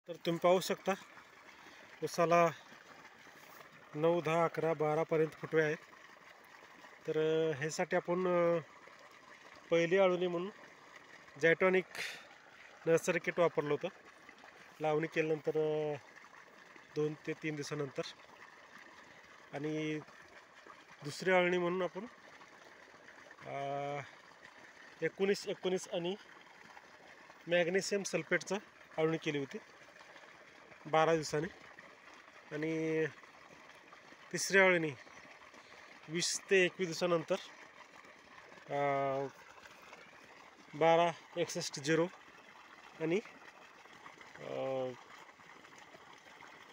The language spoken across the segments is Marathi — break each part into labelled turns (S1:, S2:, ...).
S1: तर तुम्ही पाहू शकता उसाला 9, 10, 11, 12पर्यंत फुटवे आहेत. तर ह्यासाठी आपण पहिली आळवणी म्हणून जॅटॉनिक नर्सरी किट वापरलं होतं. लावणी केल्यानंतर 2 ते 3 दिवसानंतर. आणि दुसरी आळवणी म्हणून आपण 19-19 आणि मॅग्नेशियम सल्फेटचं आळवणी केली होती 12 दिवसांनी. आणि तिसरी आळवणी 20 ते 21 दिवसानंतर 12-61-0 आणि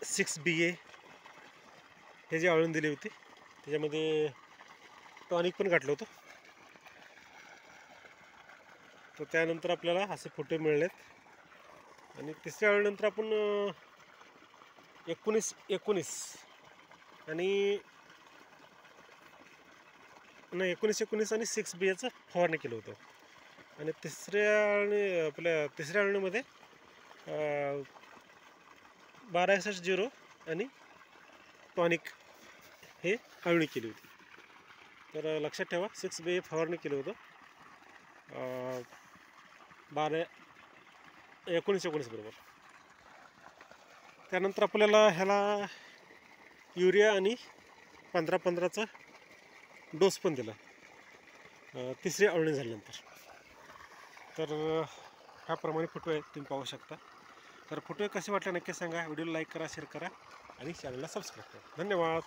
S1: 6BA हे जे आळवणी दिली होती. त्याच्यामध्ये टॉनिक पण घातलं होतं. तर त्यानंतर आपल्याला असे फोटो मिळालेत. आणि तिसऱ्या आळवणीनंतर आपण 19-19 आणि 19-19 आणि 6BAचं फवारणी केलं होतं. आणि तिसऱ्या आळवणीमध्ये 12-61-0 आणि टॉनिक हे आळवणी केली होती. तर लक्षात ठेवा 6BA फवारणी केलं होतं 19-19 बरोबर. त्यानंतर आपल्याला ह्याला युरिया आणि 15-15चा डोस पण दिला तिसरी आळवणी झाल्यानंतर. तर ह्याप्रमाणे फोटो आहेत, तुम्ही पाहू शकता. तर फोटो कसे वाटले नक्की सांगा. व्हिडिओला लाईक करा, शेअर करा आणि चॅनलला सबस्क्राईब करा. धन्यवाद.